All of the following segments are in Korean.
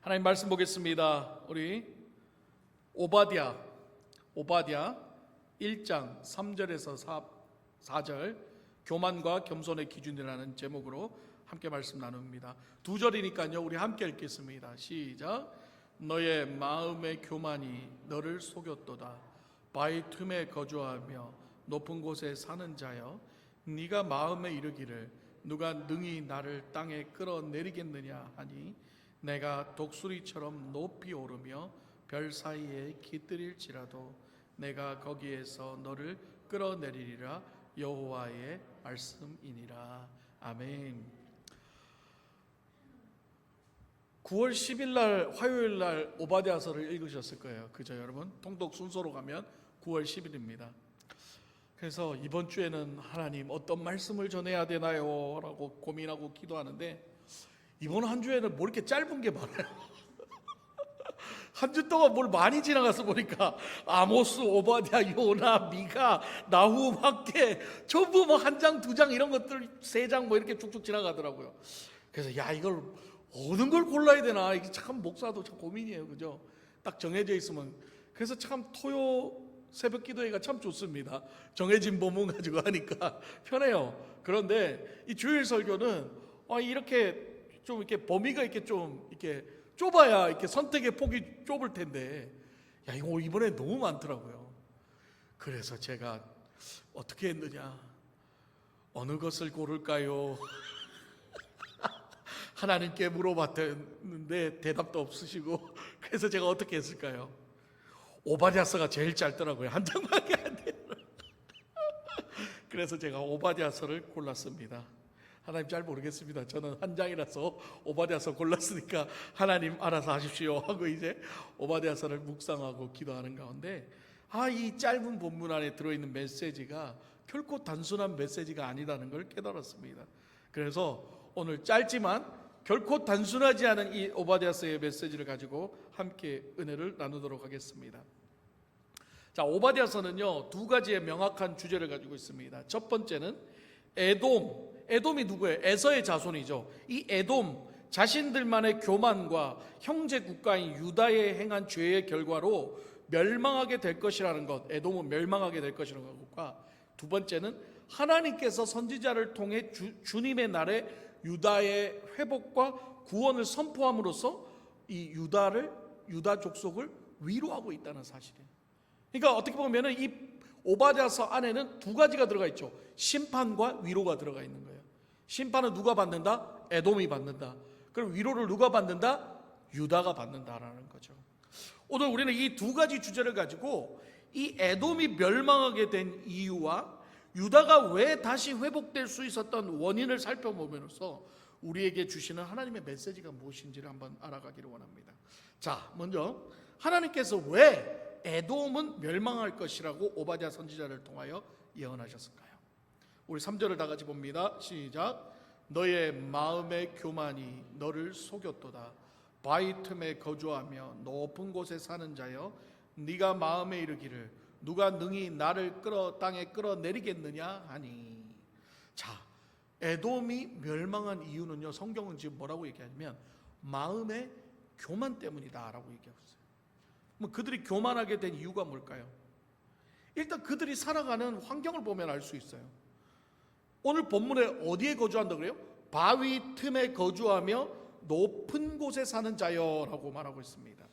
하나님 말씀 보겠습니다. 우리 오바댜 1장 3절에서 4절 교만과 겸손의 기준이라는 제목으로 함께 말씀 나눕니다. 2절이니까요 우리 함께 읽겠습니다. 시작. 너의 마음의 교만이 너를 속였도다. 바위 틈에 거주하며 높은 곳에 사는 자여, 네가 마음에 이르기를 누가 능히 나를 땅에 끌어내리겠느냐 하니 내가 독수리처럼 높이 오르며 별 사이에 깃들일지라도 내가 거기에서 너를 끌어내리리라. 여호와의 말씀이니라. 아멘. 9월 10일 날 화요일 날 오바댜서를 읽으셨을 거예요. 그죠 여러분? 통독 순서로 가면 9월 10일입니다. 그래서 이번 주에는 하나님 어떤 말씀을 전해야 되나요? 라고 고민하고 기도하는데 이번 한 주에는 뭐 이렇게 짧은 게 많아요. 한 주 동안 뭘 많이 지나가서 보니까 아모스, 오바댜, 요나, 미가, 나훔, 학개 전부 뭐 한 장, 두 장 이런 것들 세 장 뭐 이렇게 쭉쭉 지나가더라고요. 그래서 야 이걸 어느 걸 골라야 되나 이게 참 목사도 참 고민이에요. 그죠? 딱 정해져 있으면. 그래서 참 토요 새벽 기도회가 참 좋습니다. 정해진 본문 가지고 하니까 편해요. 그런데 이 주일 설교는 이렇게 좀 이렇게 범위가 이렇게 좀 이렇게 좁아야 이렇게 선택의 폭이 좁을 텐데 야 이거 이번에 너무 많더라고요. 그래서 제가 어떻게 했느냐, 어느 것을 고를까요? 하나님께 물어봤는데 대답도 없으시고 그래서 제가 어떻게 했을까요? 오바댜서가 제일 짧더라고요. 한 장밖에 안 돼요. 그래서 제가 오바댜서를 골랐습니다. 하나님 잘 모르겠습니다. 저는 한 장이라서 오바댜서 골랐으니까 하나님 알아서 하십시오 하고 이제 오바댜서를 묵상하고 기도하는 가운데 이 짧은 본문 안에 들어있는 메시지가 결코 단순한 메시지가 아니라는 걸 깨달았습니다. 그래서 오늘 짧지만 결코 단순하지 않은 이 오바댜서의 메시지를 가지고 함께 은혜를 나누도록 하겠습니다. 자, 오바댜서는요 두 가지의 명확한 주제를 가지고 있습니다. 첫 번째는 에돔이 누구예요? 에서의 자손이죠. 이 에돔 자신들만의 교만과 형제 국가인 유다에 행한 죄의 결과로 멸망하게 될 것이라는 것, 에돔은 멸망하게 될 것이라는 것과 두 번째는 하나님께서 선지자를 통해 주님의 날에 유다의 회복과 구원을 선포함으로써 이 유다 족속을 위로하고 있다는 사실이에요. 그러니까 어떻게 보면은 이 오바댜서 안에는 두 가지가 들어가 있죠. 심판과 위로가 들어가 있는 거예요. 심판은 누가 받는다? 에돔이 받는다. 그럼 위로를 누가 받는다? 유다가 받는다라는 거죠. 오늘 우리는 이 두 가지 주제를 가지고 이 에돔이 멸망하게 된 이유와 유다가 왜 다시 회복될 수 있었던 원인을 살펴보면서 우리에게 주시는 하나님의 메시지가 무엇인지를 한번 알아가기를 원합니다. 자, 먼저 하나님께서 왜 에돔은 멸망할 것이라고 오바댜 선지자를 통하여 예언하셨을까요? 우리 3절을 다 같이 봅니다. 시작. 너의 마음의 교만이 너를 속였도다. 바위 틈에 거주하며 높은 곳에 사는 자여, 네가 마음에 이르기를 누가 능히 나를 땅에 끌어내리겠느냐 하니. 자, 에돔이 멸망한 이유는요 성경은 지금 뭐라고 얘기하냐면 마음의 교만 때문이다라고 얘기하고 있어요. 그들이 교만하게 된 이유가 뭘까요? 일단 그들이 살아가는 환경을 보면 알 수 있어요. 오늘 본문에 어디에 거주한다 그래요? 바위 틈에 거주하며 높은 곳에 사는 자여라고 말하고 있습니다.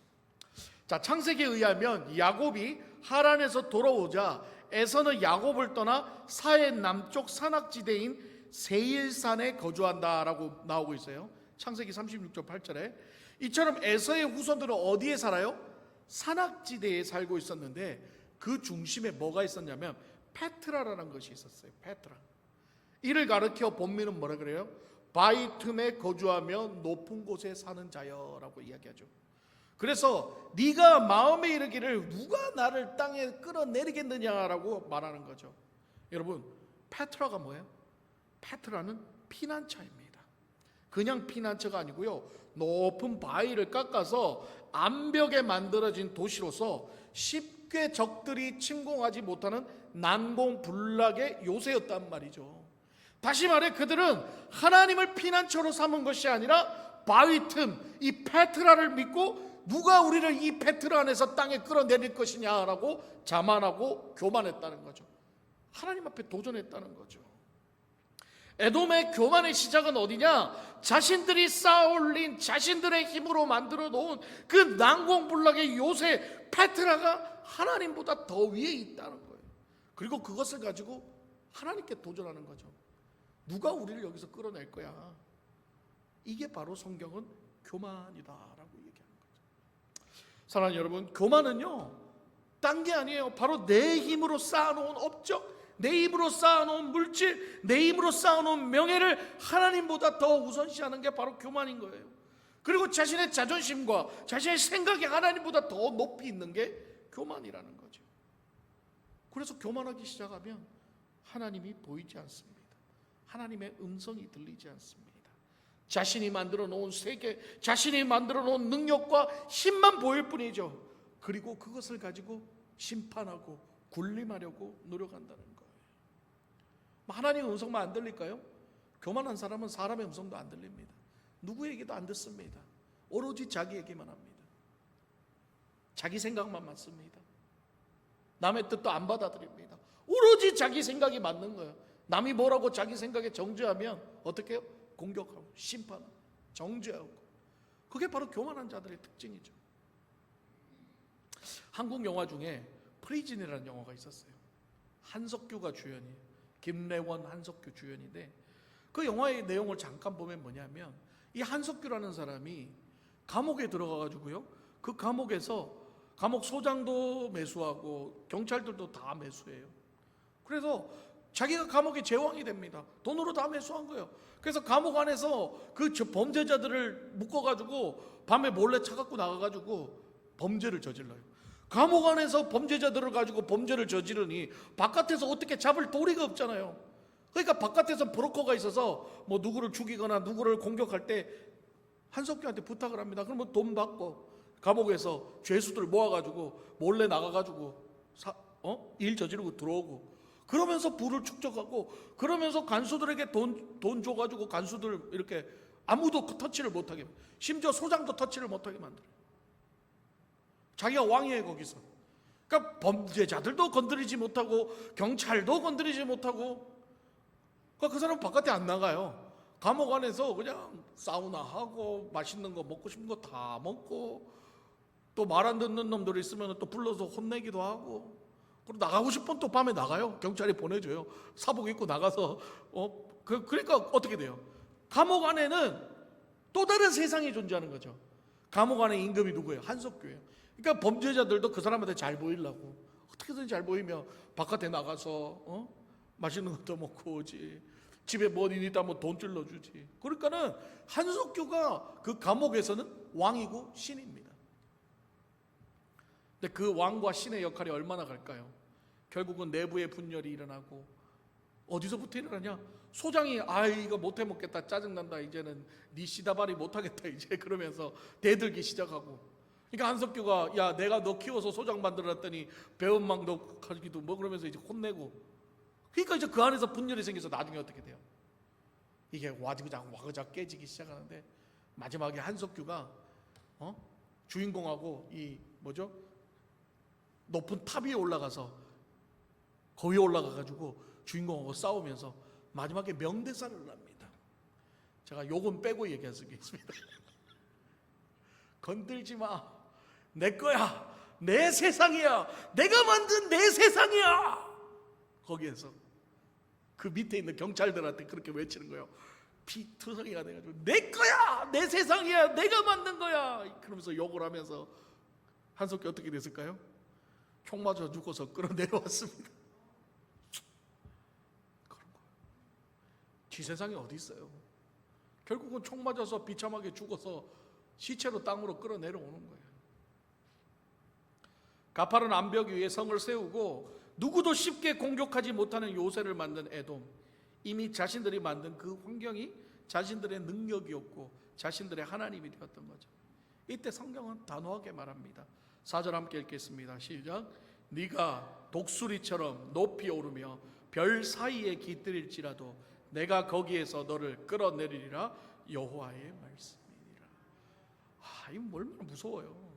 자, 창세기에 의하면 야곱이 하란에서 돌아오자 에서는 야곱을 떠나 사해 남쪽 산악지대인 세일산에 거주한다라고 나오고 있어요. 창세기 36절 8절에. 이처럼 에서의 후손들은 어디에 살아요? 산악지대에 살고 있었는데 그 중심에 뭐가 있었냐면 페트라라는 것이 있었어요. 페트라. 이를 가르쳐 본민은 뭐라 그래요? 바위 틈에 거주하며 높은 곳에 사는 자여라고 이야기하죠. 그래서 네가 마음에 이르기를 누가 나를 땅에 끌어내리겠느냐라고 말하는 거죠. 여러분, 페트라가 뭐예요? 페트라는 피난처입니다. 그냥 피난처가 아니고요, 높은 바위를 깎아서 암벽에 만들어진 도시로서 쉽게 적들이 침공하지 못하는 난공불락의 요새였단 말이죠. 다시 말해 그들은 하나님을 피난처로 삼은 것이 아니라 바위 틈, 이 페트라를 믿고 누가 우리를 이 페트라 안에서 땅에 끌어내릴 것이냐라고 자만하고 교만했다는 거죠. 하나님 앞에 도전했다는 거죠. 에돔의 교만의 시작은 어디냐? 자신들이 쌓아올린 자신들의 힘으로 만들어 놓은 그 난공불락의 요새 페트라가 하나님보다 더 위에 있다는 거예요. 그리고 그것을 가지고 하나님께 도전하는 거죠. 누가 우리를 여기서 끌어낼 거야? 이게 바로 성경은 교만이다라고 얘기하는 거죠. 사랑하는 여러분, 교만은요 딴 게 아니에요. 바로 내 힘으로 쌓아놓은 업적, 내 힘으로 쌓아놓은 물질, 내 힘으로 쌓아놓은 명예를 하나님보다 더 우선시하는 게 바로 교만인 거예요. 그리고 자신의 자존심과 자신의 생각이 하나님보다 더 높이 있는 게 교만이라는 거죠. 그래서 교만하기 시작하면 하나님이 보이지 않습니다. 하나님의 음성이 들리지 않습니다. 자신이 만들어 놓은 세계, 자신이 만들어 놓은 능력과 힘만 보일 뿐이죠. 그리고 그것을 가지고 심판하고 군림하려고 노력한다는 거예요. 하나님의 음성만 안 들릴까요? 교만한 사람은 사람의 음성도 안 들립니다. 누구 얘기도 안 듣습니다. 오로지 자기 얘기만 합니다. 자기 생각만 맞습니다. 남의 뜻도 안 받아들입니다. 오로지 자기 생각이 맞는 거예요. 남이 뭐라고 자기 생각에 정죄하면 어떻게 해요? 공격하고 심판하고 정죄하고. 그게 바로 교만한 자들의 특징이죠. 한국 영화 중에 프리즌이라는 영화가 있었어요. 한석규가 주연이에요. 김래원, 한석규 주연인데 그 영화의 내용을 잠깐 보면 뭐냐면 이 한석규라는 사람이 감옥에 들어가가지고요, 그 감옥에서 감옥 소장도 매수하고 경찰들도 다 매수해요. 그래서 자기가 감옥의 제왕이 됩니다. 돈으로 다 매수한 거예요. 그래서 감옥 안에서 그 범죄자들을 묶어가지고 밤에 몰래 차 갖고 나가가지고 범죄를 저질러요. 감옥 안에서 범죄자들을 가지고 범죄를 저지르니 바깥에서 어떻게 잡을 도리가 없잖아요. 그러니까 바깥에서 브로커가 있어서 뭐 누구를 죽이거나 누구를 공격할 때 한석규한테 부탁을 합니다. 그러면 돈 받고 감옥에서 죄수들 모아가지고 몰래 나가가지고 일 저지르고 들어오고, 그러면서 부를 축적하고, 그러면서 간수들에게 돈 줘가지고 간수들 이렇게 아무도 터치를 못하게, 심지어 소장도 터치를 못하게 만들어요. 자기가 왕이에요 거기서. 그러니까 범죄자들도 건드리지 못하고 경찰도 건드리지 못하고, 그러니까 그 사람은 바깥에 안 나가요. 감옥 안에서 그냥 사우나하고 맛있는 거 먹고 싶은 거 다 먹고, 또 말 안 듣는 놈들이 있으면 또 불러서 혼내기도 하고, 그리고 나가고 싶으면 또 밤에 나가요. 경찰이 보내줘요. 사복 입고 나가서 그러니까 어떻게 돼요? 감옥 안에는 또 다른 세상이 존재하는 거죠. 감옥 안에 임금이 누구예요? 한석규예요. 그러니까 범죄자들도 그 사람한테 잘 보이려고 어떻게든 잘 보이며 바깥에 나가서 맛있는 것도 먹고 오지, 집에 뭐 있다면 돈 찔러주지. 그러니까는 한석규가 그 감옥에서는 왕이고 신입니다. 근데 그 왕과 신의 역할이 얼마나 갈까요? 결국은 내부의 분열이 일어나고, 어디서부터 일어나냐? 소장이 이거 못해 먹겠다, 짜증난다, 이제는 네 시다발이 못하겠다 이제, 그러면서 대들기 시작하고. 그러니까 한석규가 야 내가 너 키워서 소장 만들어놨더니 배은망덕 하기도 뭐 그러면서 이제 혼내고. 그러니까 이제 그 안에서 분열이 생겨서 나중에 어떻게 돼요? 이게 와그작 깨지기 시작하는데 마지막에 한석규가 주인공하고 이 뭐죠? 높은 탑 위에 올라가서 거기에 올라가가지고 주인공하고 싸우면서 마지막에 명대사를 합니다. 제가 요건 빼고 얘기하겠습니다. 건들지 마. 내 거야. 내 세상이야. 내가 만든 내 세상이야. 거기에서 그 밑에 있는 경찰들한테 그렇게 외치는 거예요. 피투성이가 돼가지고 내 거야. 내 세상이야. 내가 만든 거야. 그러면서 욕을 하면서 한석규 어떻게 됐을까요? 총 맞아 죽어서 끌어내려왔습니다. 그런 거예요. 지 세상이 어디 있어요? 결국은 총 맞아서 비참하게 죽어서 시체로 땅으로 끌어내려오는 거예요. 가파른 암벽 위에 성을 세우고 누구도 쉽게 공격하지 못하는 요새를 만든 에돔. 이미 자신들이 만든 그 환경이 자신들의 능력이었고 자신들의 하나님이 되었던 거죠. 이때 성경은 단호하게 말합니다. 4절 함께 읽겠습니다. 시작. 네가 독수리처럼 높이 오르며 별 사이에 깃들일지라도 내가 거기에서 너를 끌어내리리라. 여호와의 말씀이니라. 이거 얼마나 무서워요.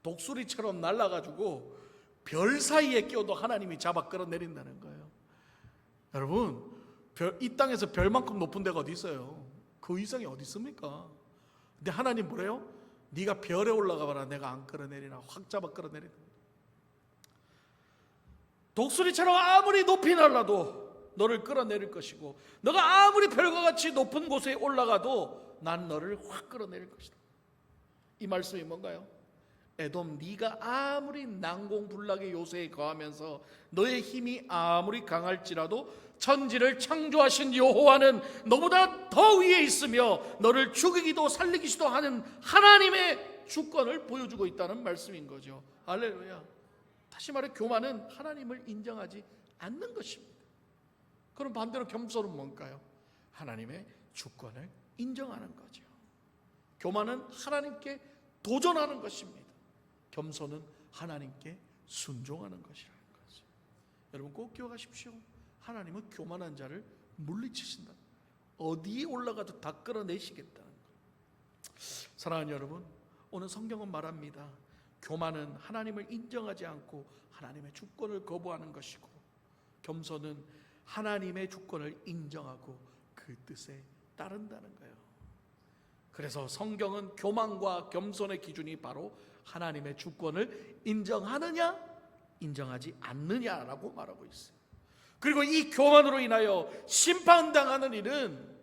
독수리처럼 날아가지고 별 사이에 끼어도 하나님이 잡아 끌어내린다는 거예요. 여러분, 이 땅에서 별만큼 높은 데가 어디 있어요? 그 이상이 어디 있습니까? 근데 하나님 뭐래요? 네가 별에 올라가 봐라. 내가 안 끌어내리나. 확 잡아 끌어내린다. 독수리처럼 아무리 높이 날라도 너를 끌어내릴 것이고, 너가 아무리 별과 같이 높은 곳에 올라가도 난 너를 확 끌어내릴 것이다. 이 말씀이 뭔가요? 에돔, 네가 아무리 난공불락의 요새에 거하면서 너의 힘이 아무리 강할지라도 천지를 창조하신 여호와는 너보다 더 위에 있으며 너를 죽이기도 살리기도 하는 하나님의 주권을 보여주고 있다는 말씀인 거죠. 할렐루야. 다시 말해, 교만은 하나님을 인정하지 않는 것입니다. 그럼 반대로 겸손은 뭔가요? 하나님의 주권을 인정하는 거죠. 교만은 하나님께 도전하는 것입니다. 겸손은 하나님께 순종하는 것이라는 거죠. 여러분 꼭 기억하십시오. 하나님은 교만한 자를 물리치신다. 어디에 올라가도 다 끌어내시겠다는 거예요. 사랑하는 여러분, 오늘 성경은 말합니다. 교만은 하나님을 인정하지 않고 하나님의 주권을 거부하는 것이고, 겸손은 하나님의 주권을 인정하고 그 뜻에 따른다는 거예요. 그래서 성경은 교만과 겸손의 기준이 바로 하나님의 주권을 인정하느냐 인정하지 않느냐라고 말하고 있어요. 그리고 이 교만으로 인하여 심판당하는 일은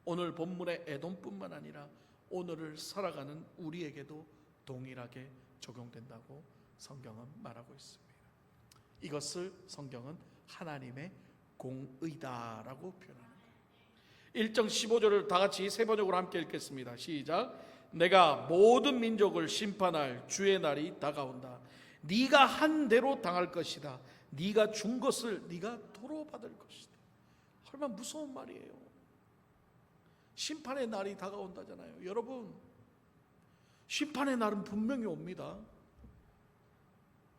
오늘 본문의 에돔뿐만 아니라 오늘을 살아가는 우리에게도 동일하게 적용된다고 성경은 말하고 있습니다. 이것을 성경은 하나님의 공의다라고 표현합니다. 1장 15절을 다 같이 세 번역으로 함께 읽겠습니다. 시작. 내가 모든 민족을 심판할 주의 날이 다가온다. 네가 한 대로 당할 것이다. 네가 준 것을 네가 도로 받을 것이다. 얼마나 무서운 말이에요. 심판의 날이 다가온다잖아요. 여러분, 심판의 날은 분명히 옵니다.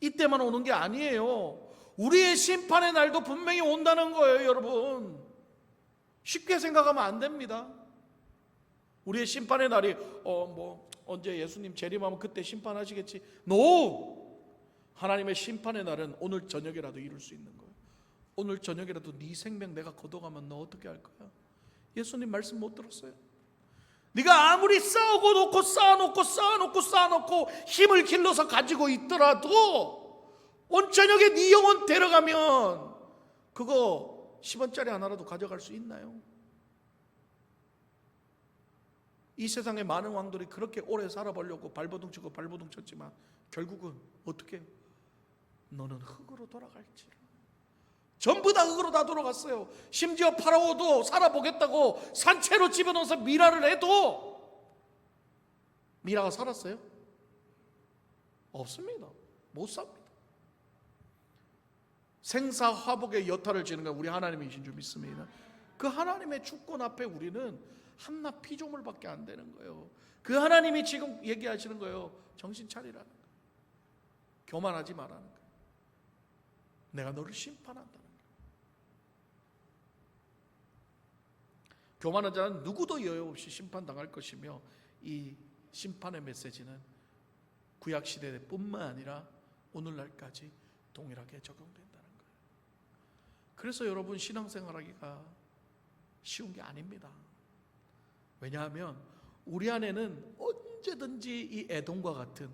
이때만 오는 게 아니에요. 우리의 심판의 날도 분명히 온다는 거예요. 여러분, 쉽게 생각하면 안 됩니다. 우리의 심판의 날이 언제 예수님 재림하면 그때 심판하시겠지. No! 하나님의 심판의 날은 오늘 저녁이라도 이룰 수 있는 거예요. 오늘 저녁이라도 네 생명 내가 걷어가면 너 어떻게 할 거야? 예수님 말씀 못 들었어요? 네가 아무리 쌓아놓고 힘을 길러서 가지고 있더라도 온 저녁에 네 영혼 데려가면 그거 10원짜리 하나라도 가져갈 수 있나요? 이 세상의 많은 왕들이 그렇게 오래 살아보려고 발버둥 치고 발버둥 쳤지만 결국은 어떻게 해요? 너는 흙으로 돌아갈지라. 전부 다 흙으로 다 돌아갔어요. 심지어 파라오도 살아보겠다고 산채로 집어넣어서 미라를 해도 미라가 살았어요? 없습니다. 못 삽니다. 생사화복의 여타를 지는 건 우리 하나님이신 줄 믿습니다. 그 하나님의 주권 앞에 우리는 한낱 피조물밖에 안 되는 거예요. 그 하나님이 지금 얘기하시는 거예요. 정신 차리라는 거예요. 교만하지 말라는 거예요. 내가 너를 심판한다는 거예요. 교만한 자는 누구도 여유 없이 심판당할 것이며, 이 심판의 메시지는 구약시대뿐만 아니라 오늘날까지 동일하게 적용된다는 거예요. 그래서 여러분, 신앙생활하기가 쉬운 게 아닙니다. 왜냐하면 우리 안에는 언제든지 이 에돔과 같은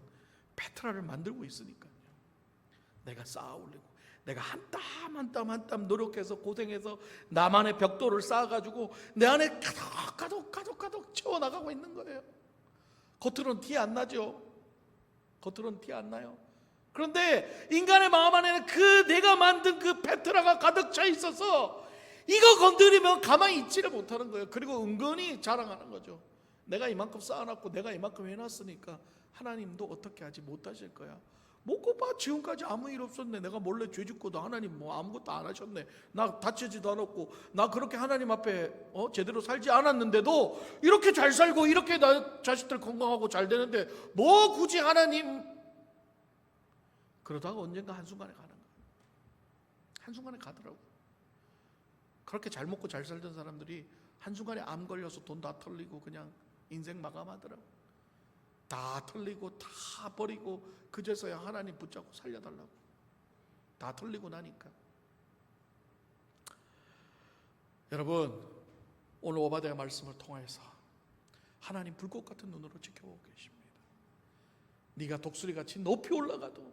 페트라를 만들고 있으니까요. 내가 쌓아 올리고, 내가 한 땀 한 땀 노력해서 고생해서 나만의 벽돌을 쌓아가지고 내 안에 가득 채워나가고 있는 거예요. 겉으로는 티 안 나죠. 겉으로는 티 안 나요. 그런데 인간의 마음 안에는 그 내가 만든 그 페트라가 가득 차 있어서 이거 건드리면 가만히 있지를 못하는 거예요. 그리고 은근히 자랑하는 거죠. 내가 이만큼 쌓아놨고 내가 이만큼 해놨으니까 하나님도 어떻게 하지 못하실 거야. 먹고 봐, 지금까지 아무 일 없었네. 내가 몰래 죄 짓고도 하나님 뭐 아무것도 안 하셨네. 나 다치지도 않았고 나 그렇게 하나님 앞에 제대로 살지 않았는데도 이렇게 잘 살고 이렇게 나 자식들 건강하고 잘 되는데 뭐 굳이 하나님. 그러다가 언젠가 한순간에 가는 거예요. 한순간에 가더라고. 그렇게 잘 먹고 잘 살던 사람들이 한순간에 암 걸려서 돈 다 털리고 그냥 인생 마감하더라고. 다 털리고 다 버리고 그제서야 하나님 붙잡고 살려달라고. 다 털리고 나니까. 여러분, 오늘 오바댜 말씀을 통해서 하나님 불꽃 같은 눈으로 지켜보고 계십니다. 네가 독수리같이 높이 올라가도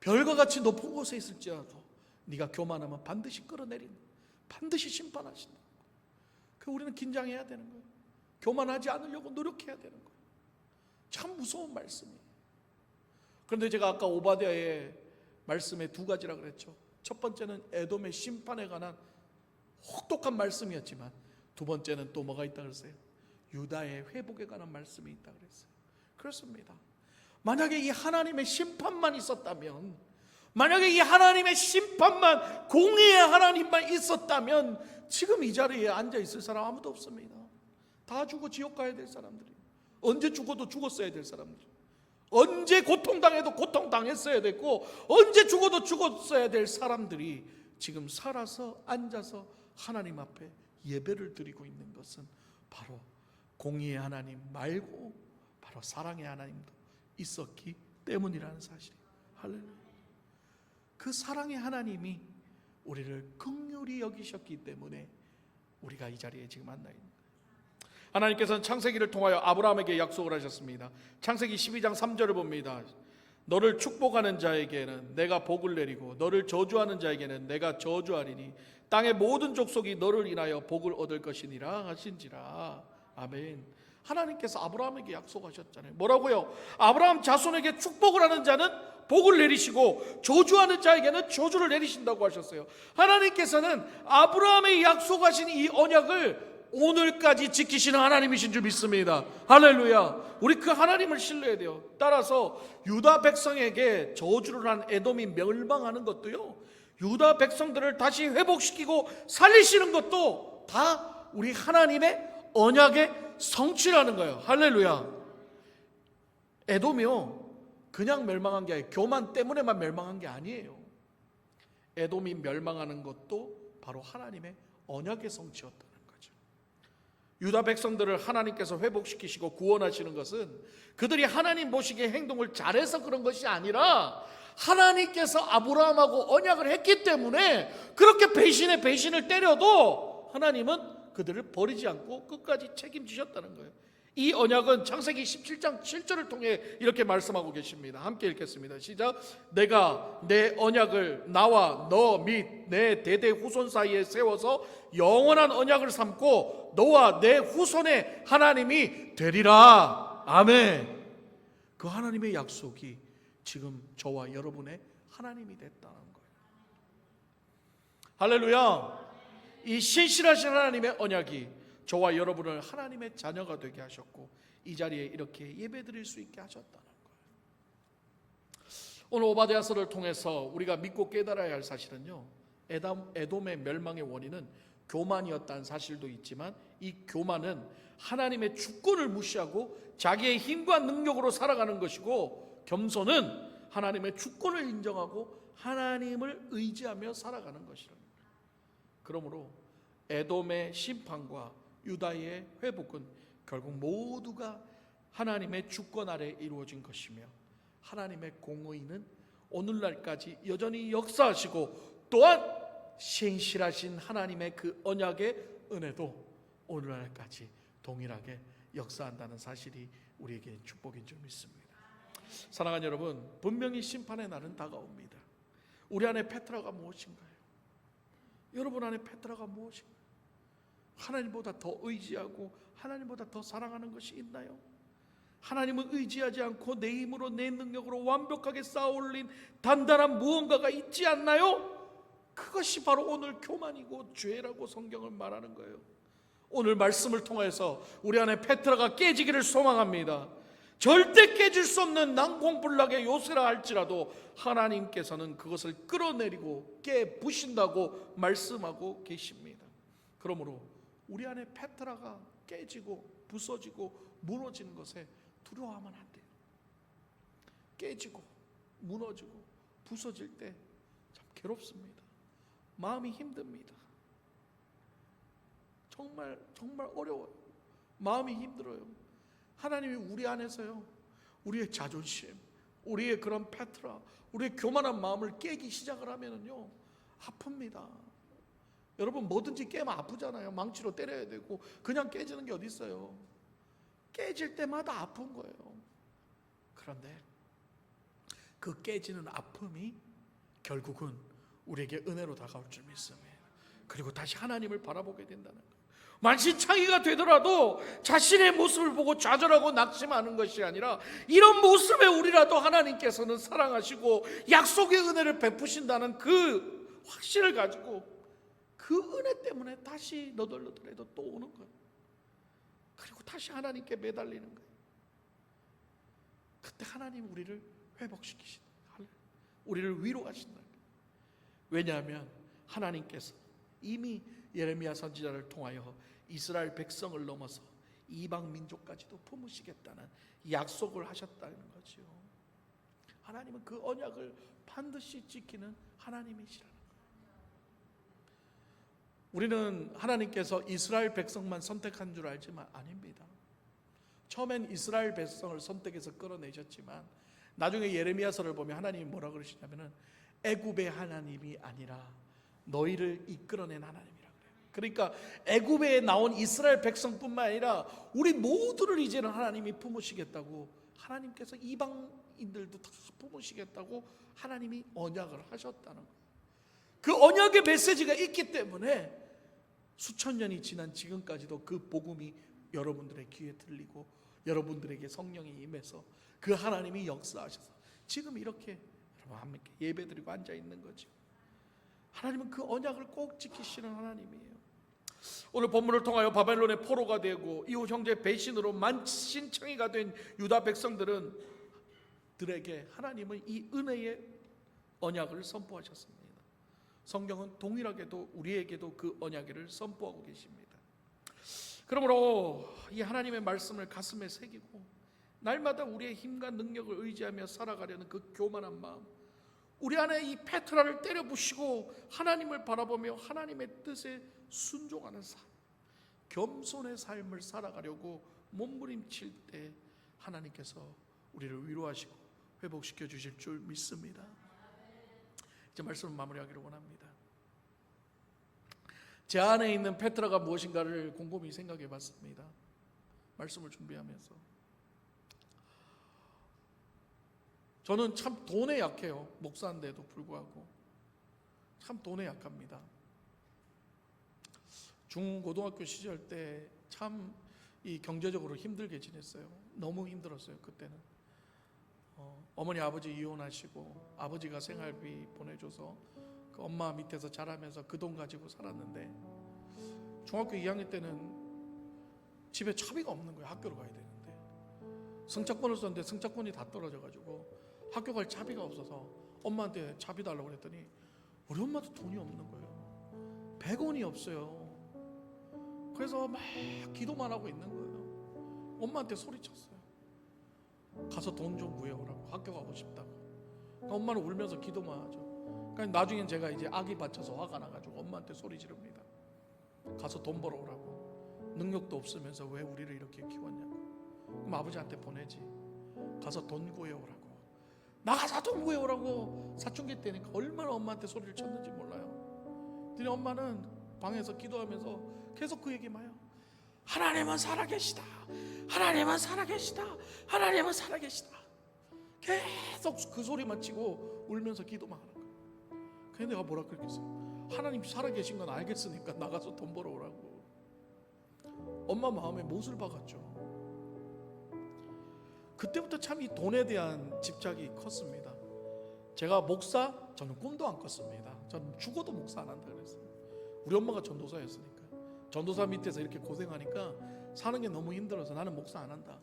별과 같이 높은 곳에 있을지라도 네가 교만하면 반드시 끌어내린다. 반드시 심판하신다. 우리는 긴장해야 되는 거예요. 교만하지 않으려고 노력해야 되는 거예요. 참 무서운 말씀이에요. 그런데 제가 아까 오바댜의 말씀에 두 가지라 그랬죠. 첫 번째는 에돔의 심판에 관한 혹독한 말씀이었지만 두 번째는 또 뭐가 있다 그랬어요? 유다의 회복에 관한 말씀이 있다 그랬어요. 그렇습니다. 만약에 이 하나님의 심판만 있었다면, 만약에 이 하나님의 심판만, 공의의 하나님만 있었다면 지금 이 자리에 앉아 있을 사람 아무도 없습니다. 다 죽어 지옥 가야 될 사람들이, 언제 죽어도 죽었어야 될 사람들, 언제 고통당해도 고통당했어야 됐고 언제 죽어도 죽었어야 될 사람들이 지금 살아서 앉아서 하나님 앞에 예배를 드리고 있는 것은 바로 공의의 하나님 말고 바로 사랑의 하나님도 있었기 때문이라는 사실이에요. 할렐루야. 그 사랑의 하나님이 우리를 긍휼히 여기셨기 때문에 우리가 이 자리에 지금 앉아 있는 거예요. 하나님께서는 창세기를 통하여 아브라함에게 약속을 하셨습니다. 창세기 12장 3절을 봅니다. 너를 축복하는 자에게는 내가 복을 내리고 너를 저주하는 자에게는 내가 저주하리니 땅의 모든 족속이 너를 인하여 복을 얻을 것이니라 하신지라. 아멘. 하나님께서 아브라함에게 약속하셨잖아요. 뭐라고요? 아브라함 자손에게 축복을 하는 자는 복을 내리시고 저주하는 자에게는 저주를 내리신다고 하셨어요. 하나님께서는 아브라함의 약속하신 이 언약을 오늘까지 지키시는 하나님이신 줄 믿습니다. 할렐루야. 우리 그 하나님을 신뢰해야 돼요. 따라서 유다 백성에게 저주를 한 에돔이 멸망하는 것도요, 유다 백성들을 다시 회복시키고 살리시는 것도 다 우리 하나님의 언약의 성취라는 거예요. 할렐루야. 에돔이요, 그냥 멸망한 게 아니에요. 교만 때문에만 멸망한 게 아니에요. 에돔이 멸망하는 것도 바로 하나님의 언약의 성취였다는 거죠. 유다 백성들을 하나님께서 회복시키시고 구원하시는 것은 그들이 하나님 보시기에 행동을 잘해서 그런 것이 아니라 하나님께서 아브라함하고 언약을 했기 때문에 그렇게 배신을 때려도 하나님은 그들을 버리지 않고 끝까지 책임지셨다는 거예요. 이 언약은 창세기 17장 7절을 통해 이렇게 말씀하고 계십니다. 함께 읽겠습니다. 시작. 내가 내 언약을 나와 너 및 내 대대 후손 사이에 세워서 영원한 언약을 삼고 너와 내 후손의 하나님이 되리라. 아멘. 그 하나님의 약속이 지금 저와 여러분의 하나님이 됐다는 거예요. 할렐루야. 이 신실하신 하나님의 언약이 저와 여러분을 하나님의 자녀가 되게 하셨고 이 자리에 이렇게 예배드릴 수 있게 하셨다는 거예요. 오늘 오바댜서를 통해서 우리가 믿고 깨달아야 할 사실은요, 에돔의 멸망의 원인은 교만이었다는 사실도 있지만 이 교만은 하나님의 주권을 무시하고 자기의 힘과 능력으로 살아가는 것이고, 겸손은 하나님의 주권을 인정하고 하나님을 의지하며 살아가는 것이랍니다. 그러므로 에돔의 심판과 유다의 회복은 결국 모두가 하나님의 주권 아래 이루어진 것이며 하나님의 공의는 오늘날까지 여전히 역사하시고 또한 신실하신 하나님의 그 언약의 은혜도 오늘날까지 동일하게 역사한다는 사실이 우리에게 축복인 줄 믿습니다. 사랑하는 여러분, 분명히 심판의 날은 다가옵니다. 우리 안에 페트라가 무엇인가요? 여러분 안에 페트라가 무엇인가요? 하나님보다 더 의지하고 하나님보다 더 사랑하는 것이 있나요? 하나님을 의지하지 않고 내 힘으로 내 능력으로 완벽하게 쌓아올린 단단한 무언가가 있지 않나요? 그것이 바로 오늘 교만이고 죄라고 성경은 말하는 거예요. 오늘 말씀을 통해서 우리 안에 페트라가 깨지기를 소망합니다. 절대 깨질 수 없는 난공불락의 요새라 할지라도 하나님께서는 그것을 끌어내리고 깨부신다고 말씀하고 계십니다. 그러므로 우리 안에 페트라가 깨지고 부서지고 무너지는 것에 두려워하면 안 돼요. 깨지고 무너지고 부서질 때 참 괴롭습니다. 마음이 힘듭니다. 정말 어려워요. 마음이 힘들어요. 하나님이 우리 안에서요, 우리의 자존심, 우리의 그런 페트라, 우리의 교만한 마음을 깨기 시작을 하면은요, 아픕니다. 여러분, 뭐든지 깨면 아프잖아요. 망치로 때려야 되고. 그냥 깨지는 게 어디 있어요? 깨질 때마다 아픈 거예요. 그런데 그 깨지는 아픔이 결국은 우리에게 은혜로 다가올 줄 믿습니다. 그리고 다시 하나님을 바라보게 된다는 거예요. 만신창이가 되더라도 자신의 모습을 보고 좌절하고 낙심하는 것이 아니라 이런 모습에 우리라도 하나님께서는 사랑하시고 약속의 은혜를 베푸신다는 그 확신을 가지고 그 은혜 때문에 다시 너덜너덜해도 또 오는 거예요. 그리고 다시 하나님께 매달리는 거예요. 그때 하나님 우리를 회복시키신다. 우리를 위로하신다. 왜냐하면 하나님께서 이미 예레미야 선지자를 통하여 이스라엘 백성을 넘어서 이방 민족까지도 품으시겠다는 약속을 하셨다는 거죠. 하나님은 그 언약을 반드시 지키는 하나님이시라는 거예요. 우리는 하나님께서 이스라엘 백성만 선택한 줄 알지만 아닙니다. 처음엔 이스라엘 백성을 선택해서 끌어내셨지만 나중에 예레미야서를 보면 하나님이 뭐라 그러시냐면은 애굽의 하나님이 아니라 너희를 이끌어낸 하나님이라 그래요. 그러니까 애굽에 나온 이스라엘 백성뿐만 아니라 우리 모두를 이제는 하나님이 품으시겠다고, 하나님께서 이방인들도 다 품으시겠다고 하나님이 언약을 하셨다는 거예요. 그 언약의 메시지가 있기 때문에 수천 년이 지난 지금까지도 그 복음이 여러분들의 귀에 들리고 여러분들에게 성령이 임해서 그 하나님이 역사하셔서 지금 이렇게 여러분 함께 예배드리고 앉아 있는 거죠. 하나님은 그 언약을 꼭 지키시는 하나님이에요. 오늘 본문을 통하여 바벨론의 포로가 되고 이웃 형제의 배신으로 만신창이가 된 유다 백성들은 들에게 하나님은 이 은혜의 언약을 선포하셨습니다. 성경은 동일하게도 우리에게도 그 언약을 선포하고 계십니다. 그러므로 이 하나님의 말씀을 가슴에 새기고 날마다 우리의 힘과 능력을 의지하며 살아가려는 그 교만한 마음, 우리 안에 이 페트라를 때려 부시고 하나님을 바라보며 하나님의 뜻에 순종하는 삶, 겸손의 삶을 살아가려고 몸부림칠 때 하나님께서 우리를 위로하시고 회복시켜 주실 줄 믿습니다. 이제 말씀을 마무리하기를 원합니다. 제 안에 있는 페트라가 무엇인가를 곰곰이 생각해 봤습니다. 말씀을 준비하면서 저는 참 돈에 약해요. 목사인데도 불구하고 참 돈에 약합니다. 중고등학교 시절 때 참 이 경제적으로 힘들게 지냈어요. 너무 힘들었어요. 그때는 어머니 아버지 이혼하시고 아버지가 생활비 보내줘서 그 엄마 밑에서 자라면서 그 돈 가지고 살았는데 중학교 2학년 때는 집에 차비가 없는 거예요. 학교로 가야 되는데 승차권을 썼는데 승차권이 다 떨어져가지고 학교 갈 차비가 없어서 엄마한테 차비 달라고 그랬더니 우리 엄마도 돈이 없는 거예요. 100원이 없어요. 그래서 막 기도만 하고 있는 거예요. 엄마한테 소리쳤어요. 가서 돈 좀 구해오라고, 학교 가고 싶다고. 그러니까 엄마는 울면서 기도만 하죠. 그러니까 나중엔 제가 이제 악이 받쳐서 화가 나가지고 엄마한테 소리 지릅니다. 가서 돈 벌어오라고. 능력도 없으면서 왜 우리를 이렇게 키웠냐고. 그럼 아버지한테 보내지. 가서 돈 구해오라고. 나가서 돈 구해오라고. 사춘기 때니까 얼마나 엄마한테 소리를 쳤는지 몰라요. 근데 엄마는 방에서 기도하면서 계속 그 얘기만 해요. 하나님은 살아계시다. 하나님은 살아계시다. 하나님은 살아계시다. 계속 그 소리만 치고 울면서 기도만 하는 거예요. 그래서 내가 뭐라 그랬겠어요. 하나님 살아계신 건 알겠으니까 나가서 돈 벌어오라고. 엄마 마음에 못을 박았죠. 그때부터 참 이 돈에 대한 집착이 컸습니다. 제가 목사? 저는 꿈도 안 꿨습니다. 저는 죽어도 목사 안 한다 그랬어요. 우리 엄마가 전도사였으니까. 전도사 밑에서 이렇게 고생하니까 사는 게 너무 힘들어서 나는 목사 안 한다.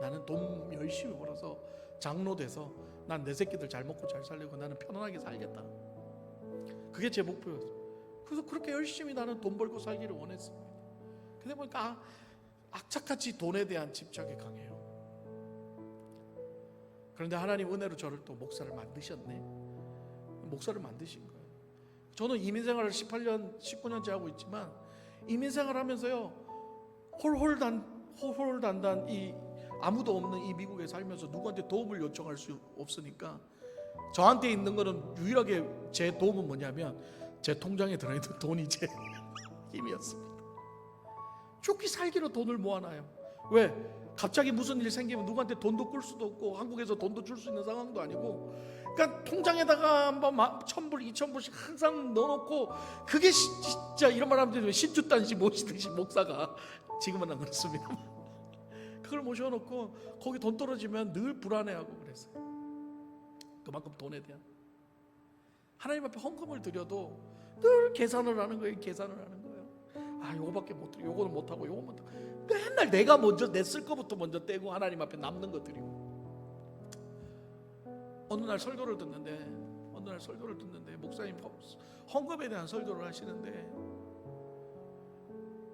나는 돈 열심히 벌어서 장로 돼서 난 내 새끼들 잘 먹고 잘 살려고 나는 편안하게 살겠다. 그게 제 목표였어요. 그래서 그렇게 열심히 나는 돈 벌고 살기를 원했습니다. 근데 보니까 악착같이 돈에 대한 집착이 강해요. 그런데 하나님 은혜로 저를 또 목사를 만드셨네. 목사를 만드신 거예요. 저는 이민생활을 18년, 19년째 하고 있지만 이민생활 하면서요 홀홀단단 이 아무도 없는 이 미국에 살면서 누구한테 도움을 요청할 수 없으니까 저한테 있는 거는 유일하게 제 도움은 뭐냐면 제 통장에 들어있는 돈이 제 힘이었습니다. 죽기 살기로 돈을 모아놔요. 왜? 갑자기 무슨 일 생기면 누구한테 돈도 끌 수도 없고 한국에서 돈도 줄 수 있는 상황도 아니고, 그러니까 통장에다가 한번 1,000불, 2,000불씩 항상 넣어놓고, 그게 진짜 이런 말 하면 되죠. 신주단지 모시듯이 목사가, 지금은 안 그렇습니다. 그걸 모셔놓고 거기 돈 떨어지면 늘 불안해하고 그랬어요. 그만큼 돈에 대한, 하나님 앞에 헌금을 드려도 늘 계산을 하는 거예요. 계산을 하는 거예요. 아, 요거밖에 못하고 요거는 못하고 요거 못하고, 맨날 내가 먼저 냈을 거부터 먼저 떼고 하나님 앞에 남는 거 드리고. 어느 날 설교를 듣는데 목사님 헌금에 대한 설교를 하시는데,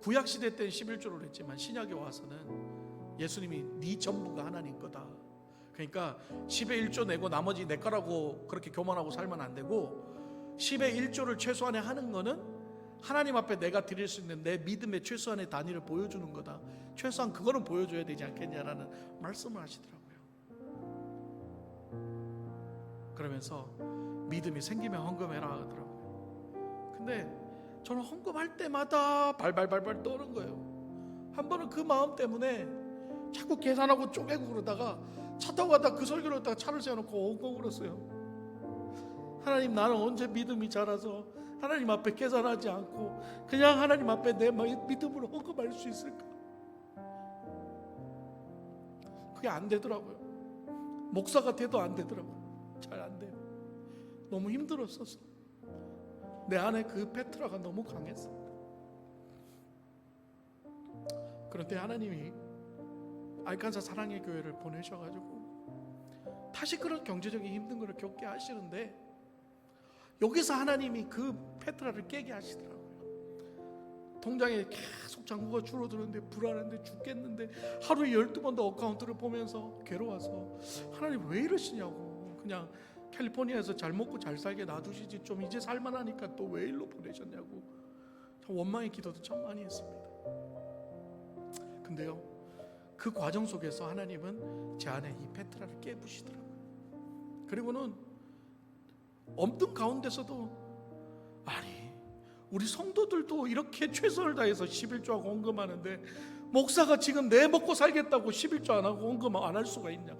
구약시대 때는 11조를 했지만 신약에 와서는 예수님이 네 전부가 하나님 거다. 그러니까 10의 1조 내고 나머지 내 거라고 그렇게 교만하고 살면 안 되고, 10의 1조를 최소한에 하는 거는 하나님 앞에 내가 드릴 수 있는 내 믿음의 최소한의 단위를 보여주는 거다. 최소한 그거는 보여줘야 되지 않겠냐라는 말씀을 하시더라고요. 그러면서 믿음이 생기면 헌금해라 하더라고요. 근데 저는 헌금할 때마다 발발발발 떠는 거예요. 한 번은 그 마음 때문에 자꾸 계산하고 쪼개고 그러다가 차 타고 가다가 그 설교를 했다가 차를 세워놓고 엉엉 울었어요. 하나님, 나는 언제 믿음이 자라서 하나님 앞에 계산하지 않고 그냥 하나님 앞에 내 믿음으로 헌금할 수 있을까? 그게 안 되더라고요. 목사가 돼도 안 되더라고요. 잘 안 돼요. 너무 힘들었었어. 내 안에 그 페트라가 너무 강했어. 그런데 하나님이 알칸사 사랑의 교회를 보내셔가지고 다시 그런 경제적인 힘든 걸 겪게 하시는데, 여기서 하나님이 그 페트라를 깨게 하시더라고요. 통장에 계속 잔고가 줄어드는데 불안한데 죽겠는데 하루에 12번도 어카운트를 보면서 괴로워서, 하나님 왜 이러시냐고, 그냥 캘리포니아에서 잘 먹고 잘 살게 놔두시지 좀 이제 살만하니까 또 왜 일로 보내셨냐고 원망의 기도도 참 많이 했습니다. 근데요, 그 과정 속에서 하나님은 제 안에 이 페트라를 깨부시더라고요. 그리고는 없던 가운데서도, 아니 우리 성도들도 이렇게 최선을 다해서 11조하고 헌금하는데 목사가 지금 내 먹고 살겠다고 11조 안 하고 헌금 안 할 수가 있냐.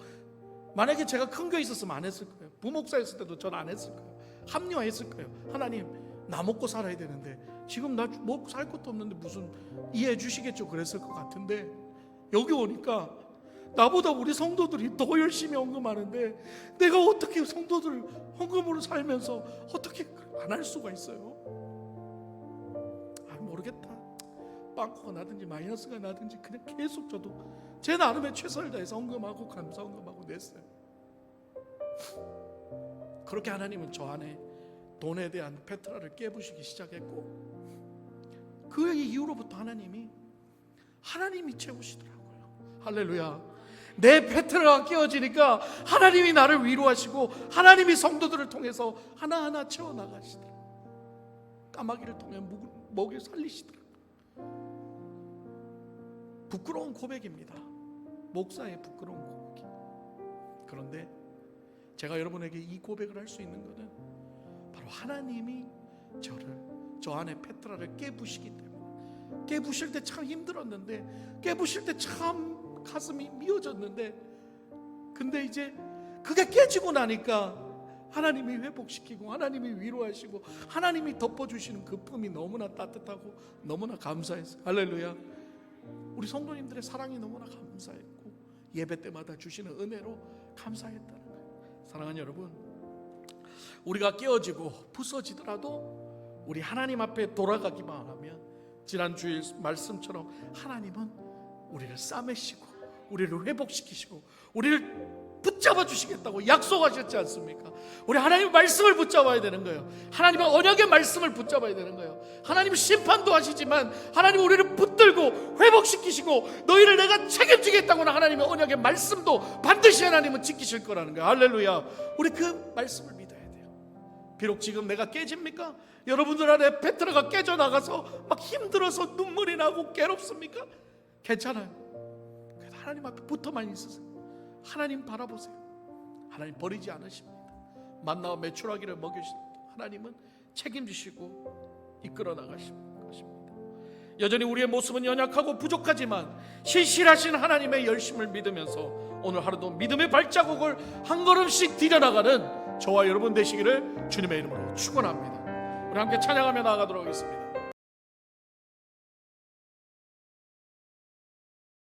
만약에 제가 큰 교회 있었으면 안 했을 거예요. 부목사였을 때도 전 안 했을 거예요. 합리화했을 거예요. 하나님, 나 먹고 살아야 되는데 지금 나 먹고 살 것도 없는데 무슨 이해해 주시겠죠 그랬을 것 같은데, 여기 오니까 나보다 우리 성도들이 더 열심히 헌금하는데 내가 어떻게 성도들 헌금으로 살면서 어떻게 안 할 수가 있어요? 모르겠다. 빵꾸가 나든지 마이너스가 나든지 그냥 계속 저도 제 나름의 최선을 다해서 헌금하고 감사 헌금하고 냈어요. 그렇게 하나님은 저 안에 돈에 대한 페트라를 깨부시기 시작했고, 그 이후로부터 하나님이 채우시더라고요. 할렐루야. 내 페트라가 깨어지니까 하나님이 나를 위로하시고 하나님이 성도들을 통해서 하나하나 채워나가시더라고요. 까마귀를 통해 먹여 살리시더라고요. 부끄러운 고백입니다. 목사의 부끄러운 고백. 그런데 제가 여러분에게 이 고백을 할 수 있는 것은 바로 하나님이 저 안에 페트라를 깨부시기 때문에. 깨부실 때 참 힘들었는데, 깨부실 때 참 가슴이 미어졌는데, 근데 이제 그게 깨지고 나니까 하나님이 회복시키고 하나님이 위로하시고 하나님이 덮어주시는 그 품이 너무나 따뜻하고 너무나 감사했어요. 할렐루야. 우리 성도님들의 사랑이 너무나 감사했고 예배 때마다 주시는 은혜로 감사했다는 거예요. 사랑하는 여러분, 우리가 깨어지고 부서지더라도 우리 하나님 앞에 돌아가기만 하면, 지난 주일 말씀처럼 하나님은 우리를 싸매시고 우리를 회복시키시고 우리를 붙잡아 주시겠다고 약속하셨지 않습니까? 우리 하나님의 말씀을 붙잡아야 되는 거예요. 하나님의 언약의 말씀을 붙잡아야 되는 거예요. 하나님은 심판도 하시지만 하나님 우리를 붙들고 회복시키시고 너희를 내가 책임지겠다고는 하나님의 언약의 말씀도 반드시 하나님은 지키실 거라는 거예요. 할렐루야. 우리 그 말씀을 믿어야 돼요. 비록 지금 내가 깨집니까? 여러분들 안에 페트라가 깨져나가서 막 힘들어서 눈물이 나고 괴롭습니까? 괜찮아요. 그래도 하나님 앞에 붙어만 있으세요. 하나님 바라보세요. 하나님 버리지 않으십니다. 만나와 메추라기를 먹이십니다. 하나님은 책임지시고 이끌어 나가실 것입니다. 여전히 우리의 모습은 연약하고 부족하지만 신실하신 하나님의 열심을 믿으면서 오늘 하루도 믿음의 발자국을 한 걸음씩 디뎌나가는 저와 여러분 되시기를 주님의 이름으로 축원합니다. 우리 함께 찬양하며 나아가도록 하겠습니다.